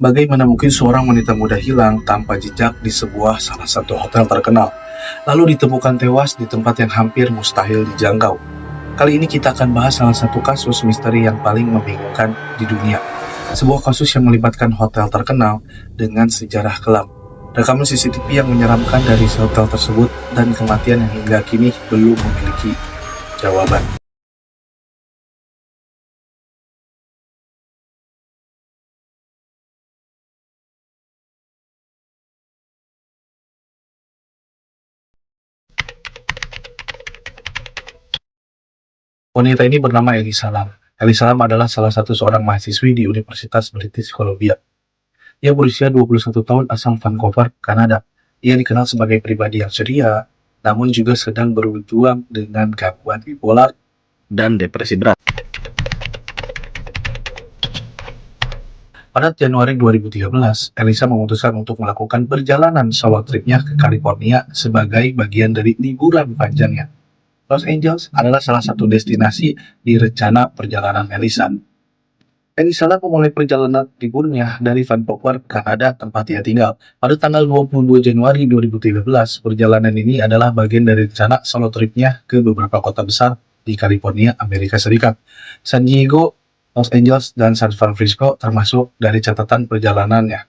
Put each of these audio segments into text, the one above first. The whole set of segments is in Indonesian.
bagaimana mungkin seorang wanita muda hilang tanpa jejak di sebuah salah satu hotel terkenal, lalu ditemukan tewas di tempat yang hampir mustahil dijangkau. Kali ini kita akan bahas salah satu kasus misteri yang paling membingungkan di dunia. Sebuah kasus yang melibatkan hotel terkenal dengan sejarah kelam. Rekaman CCTV yang menyeramkan dari hotel tersebut dan kematian yang hingga kini belum memiliki jawaban. Wanita ini bernama Elisa Lam. Elisa Lam adalah salah satu seorang mahasiswi di Universitas British Columbia. Ia berusia 21 tahun asal Vancouver, Kanada. Ia dikenal sebagai pribadi yang ceria, namun juga sedang berjuang dengan gangguan bipolar dan depresi berat. Pada Januari 2013, Elisa memutuskan untuk melakukan perjalanan solo tripnya ke California sebagai bagian dari liburan panjangnya. Los Angeles adalah salah satu destinasi di rencana perjalanan Elisa. Elisa memulai perjalanan liburnya dari Vancouver, Kanada, tempat ia tinggal. Pada tanggal 22 Januari 2013, perjalanan ini adalah bagian dari rencana solo tripnya ke beberapa kota besar di California, Amerika Serikat. San Diego, Los Angeles, dan San Francisco termasuk dari catatan perjalanannya.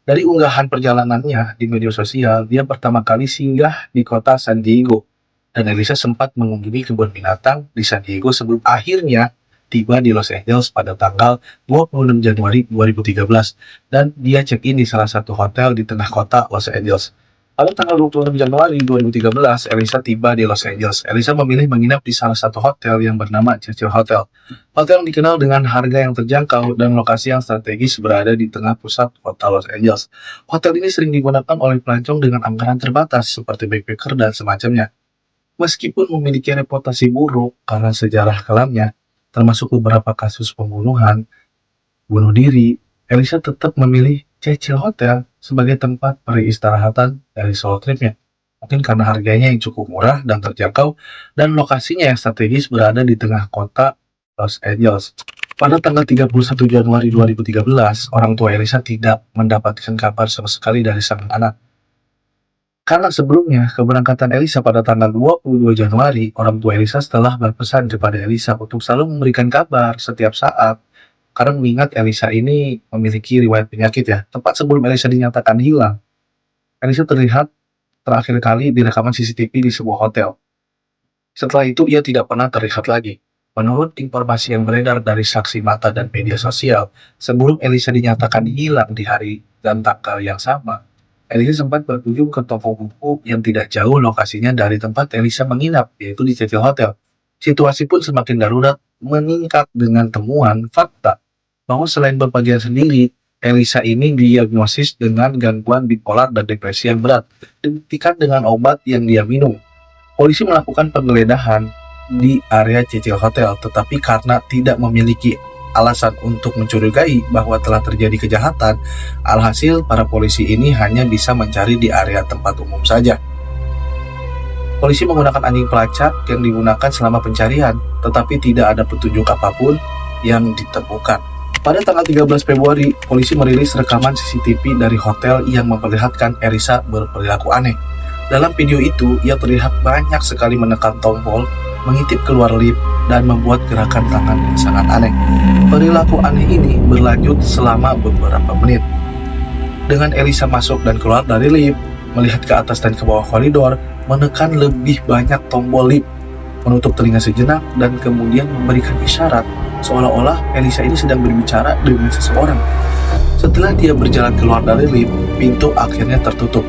Dari unggahan perjalanannya di media sosial, dia pertama kali singgah di kota San Diego. Dan Elisa sempat mengunjungi kebun binatang di San Diego sebelum akhirnya tiba di Los Angeles pada tanggal 26 Januari 2013 dan dia check-in di salah satu hotel di tengah kota Los Angeles. Pada tanggal 26 Januari 2013, Elisa tiba di Los Angeles. Elisa memilih menginap di salah satu hotel yang bernama Churchill Hotel. Hotel yang dikenal dengan harga yang terjangkau dan lokasi yang strategis berada di tengah pusat kota Los Angeles. Hotel ini sering digunakan oleh pelancong dengan anggaran terbatas seperti backpacker dan semacamnya. Meskipun memiliki reputasi buruk karena sejarah kelamnya, termasuk beberapa kasus pembunuhan, bunuh diri, Elisa tetap memilih Churchill Hotel sebagai tempat peristirahatan dari solo tripnya. Mungkin karena harganya yang cukup murah dan terjangkau, dan lokasinya yang strategis berada di tengah kota Los Angeles. Pada tanggal 31 Januari 2013, orang tua Elisa tidak mendapatkan kabar sama sekali dari sang anak. Karena sebelumnya, keberangkatan Elisa pada tanggal 22 Januari, orang tua Elisa telah berpesan kepada Elisa untuk selalu memberikan kabar setiap saat. Karena mengingat Elisa ini memiliki riwayat penyakit ya. Tepat sebelum Elisa dinyatakan hilang, Elisa terlihat terakhir kali di rekaman CCTV di sebuah hotel. Setelah itu, ia tidak pernah terlihat lagi. Menurut informasi yang beredar dari saksi mata dan media sosial, sebelum Elisa dinyatakan hilang di hari dan tanggal yang sama, Elisa sempat berkunjung ke toko buku yang tidak jauh lokasinya dari tempat Elisa menginap, yaitu di Cecil Hotel. Situasi pun semakin darurat meningkat dengan temuan fakta bahwa selain berbahagia sendiri, Elisa ini diagnosis dengan gangguan bipolar dan depresi yang berat, dibuktikan dengan obat yang dia minum. Polisi melakukan penggeledahan di area Cecil Hotel, tetapi karena tidak memiliki alasan untuk mencurigai bahwa telah terjadi kejahatan, alhasil para polisi ini hanya bisa mencari di area tempat umum saja. Polisi menggunakan anjing pelacak yang digunakan selama pencarian, tetapi tidak ada petunjuk apapun yang ditemukan. Pada tanggal 13 Februari, polisi merilis rekaman CCTV dari hotel yang memperlihatkan Elisa berperilaku aneh. Dalam video itu, ia terlihat banyak sekali menekan tombol, mengintip keluar lift, dan membuat gerakan tangan yang sangat aneh. Perilaku aneh ini berlanjut selama beberapa menit. Dengan Elisa masuk dan keluar dari lift, melihat ke atas dan ke bawah koridor, menekan lebih banyak tombol lift, menutup telinga sejenak, dan kemudian memberikan isyarat seolah-olah Elisa ini sedang berbicara dengan seseorang. Setelah dia berjalan keluar dari lift, pintu akhirnya tertutup.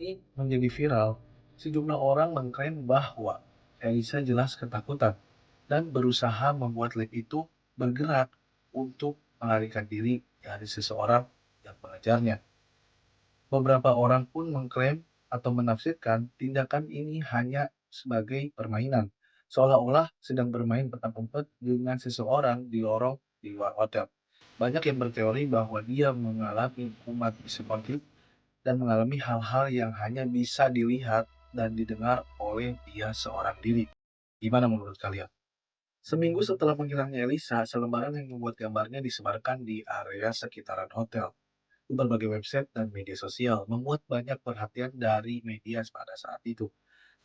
Ini menjadi viral. Sejumlah orang mengklaim bahwa Elisa jelas ketakutan dan berusaha membuat lab itu bergerak untuk melarikan diri dari seseorang yang mengejarnya. Beberapa orang pun mengklaim atau menafsirkan tindakan ini hanya sebagai permainan, seolah-olah sedang bermain petak umpet dengan seseorang di lorong di luar hotel. Banyak yang berteori bahwa dia mengalami kumat psikotik dan mengalami hal-hal yang hanya bisa dilihat dan didengar oleh dia seorang diri. Gimana menurut kalian? Seminggu setelah menghilangnya Elisa, selembaran yang membuat gambarnya disebarkan di area sekitaran hotel. Berbagai website dan media sosial membuat banyak perhatian dari media pada saat itu.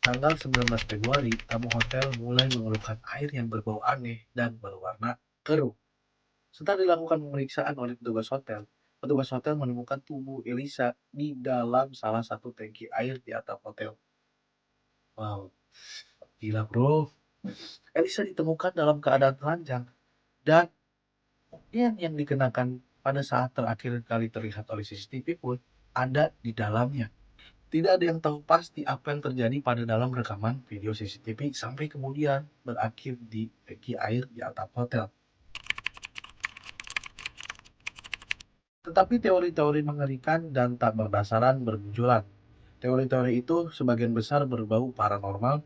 Tanggal 19 Februari, tamu hotel mulai mengeluhkan air yang berbau aneh dan berwarna keruh. Setelah dilakukan pemeriksaan oleh petugas hotel menemukan tubuh Elisa di dalam salah satu tangki air di atap hotel. Wow, gila bro. Elisa ditemukan dalam keadaan telanjang dan pakaian yang dikenakan pada saat terakhir kali terlihat oleh CCTV pun ada di dalamnya. Tidak ada yang tahu pasti apa yang terjadi pada dalam rekaman video CCTV sampai kemudian berakhir di tangki air di atap hotel. Tetapi teori-teori mengerikan dan tak berdasarkan bermunculan. Teori-teori itu sebagian besar berbau paranormal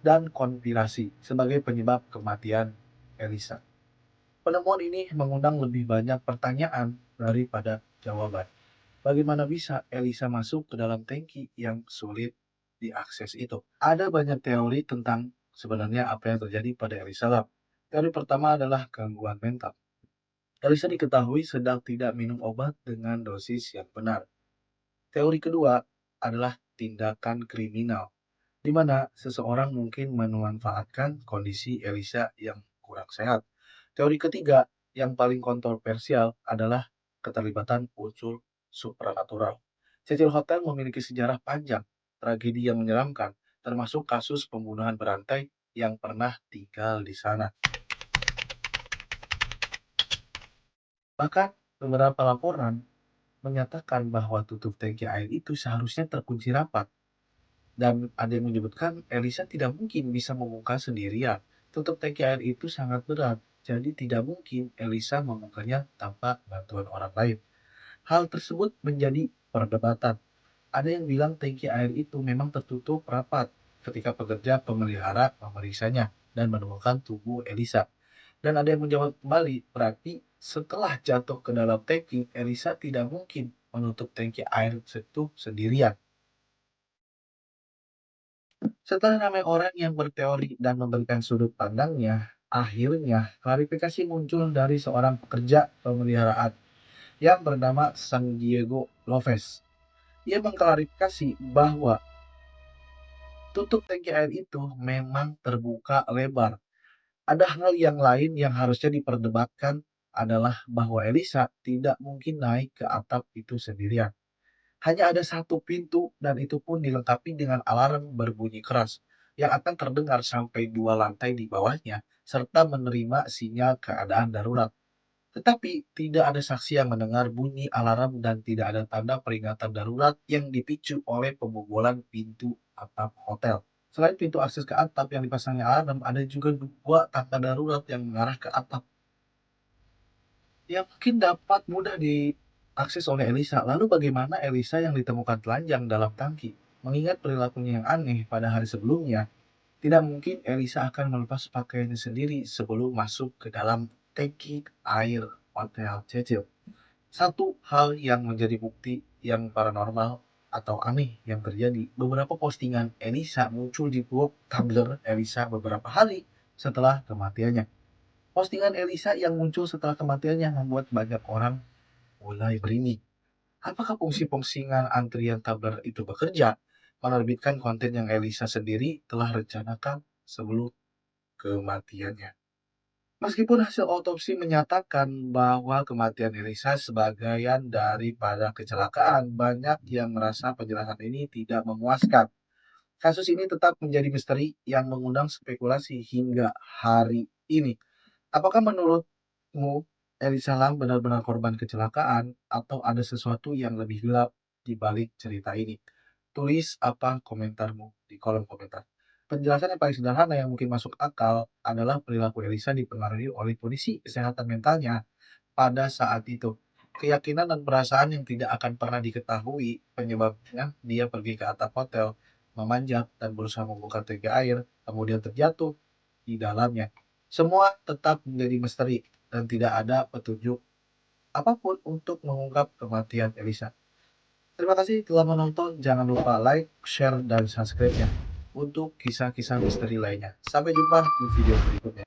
dan konspirasi sebagai penyebab kematian Elisa. Penemuan ini mengundang lebih banyak pertanyaan daripada jawaban. Bagaimana bisa Elisa masuk ke dalam tangki yang sulit diakses itu? Ada banyak teori tentang sebenarnya apa yang terjadi pada Elisa Lam. Teori pertama adalah gangguan mental. Elisa diketahui sedang tidak minum obat dengan dosis yang benar. Teori kedua adalah tindakan kriminal, di mana seseorang mungkin memanfaatkan kondisi Elisa yang kurang sehat. Teori ketiga yang paling kontroversial adalah keterlibatan unsur supranatural. Cecil Hotel memiliki sejarah panjang, tragedi yang menyeramkan, termasuk kasus pembunuhan berantai yang pernah tinggal di sana. Bahkan beberapa laporan menyatakan bahwa tutup tangki air itu seharusnya terkunci rapat. Dan ada yang menyebutkan Elisa tidak mungkin bisa membuka sendirian. Tutup tangki air itu sangat berat, jadi tidak mungkin Elisa membukanya tanpa bantuan orang lain. Hal tersebut menjadi perdebatan. Ada yang bilang tangki air itu memang tertutup rapat ketika pekerja pemelihara memeriksanya dan menemukan tubuh Elisa. Dan ada yang menjawab kembali, berarti setelah jatuh ke dalam tangki, Elisa tidak mungkin menutup tangki air itu sendirian. Setelah ramai orang yang berteori dan memberikan sudut pandangnya, akhirnya klarifikasi muncul dari seorang pekerja pemeliharaan yang bernama San Diego Lopez. Ia mengklarifikasi bahwa tutup tangki air itu memang terbuka lebar. Ada hal yang lain yang harusnya diperdebatkan adalah bahwa Elisa tidak mungkin naik ke atap itu sendirian. Hanya ada satu pintu dan itu pun dilengkapi dengan alarm berbunyi keras yang akan terdengar sampai 2 lantai di bawahnya serta menerima sinyal keadaan darurat. Tetapi tidak ada saksi yang mendengar bunyi alarm dan tidak ada tanda peringatan darurat yang dipicu oleh pembobolan pintu atap hotel. Selain pintu akses ke atap yang dipasangnya alarm, ada juga 2 tangga darurat yang mengarah ke atap yang mungkin dapat mudah diakses oleh Elisa. Lalu bagaimana Elisa yang ditemukan telanjang dalam tangki? Mengingat perilakunya yang aneh pada hari sebelumnya, tidak mungkin Elisa akan melepas pakaiannya sendiri sebelum masuk ke dalam tangki air hotel Cecil. Satu hal yang menjadi bukti yang paranormal atau aneh yang terjadi, beberapa postingan Elisa muncul di blog Tumblr Elisa beberapa hari setelah kematiannya. Postingan Elisa yang muncul setelah kematiannya membuat banyak orang mulai berimi. Apakah fungsi postingan antrian Tumblr itu bekerja? Menerbitkan konten yang Elisa sendiri telah rencanakan sebelum kematiannya. Meskipun hasil otopsi menyatakan bahwa kematian Elisa sebagian daripada kecelakaan, banyak yang merasa penjelasan ini tidak memuaskan. Kasus ini tetap menjadi misteri yang mengundang spekulasi hingga hari ini. Apakah menurutmu Elisa Lam benar-benar korban kecelakaan atau ada sesuatu yang lebih gelap di balik cerita ini? Tulis apa komentarmu di kolom komentar. Penjelasan yang paling sederhana yang mungkin masuk akal adalah perilaku Elisa dipengaruhi oleh kondisi kesehatan mentalnya pada saat itu. Keyakinan dan perasaan yang tidak akan pernah diketahui penyebabnya dia pergi ke atap hotel, memanjat, dan berusaha membuka tangki air, kemudian terjatuh di dalamnya. Semua tetap menjadi misteri dan tidak ada petunjuk apapun untuk mengungkap kematian Elisa. Terima kasih telah menonton. Jangan lupa like, share, dan subscribe-nya untuk kisah-kisah misteri lainnya. Sampai jumpa di video berikutnya.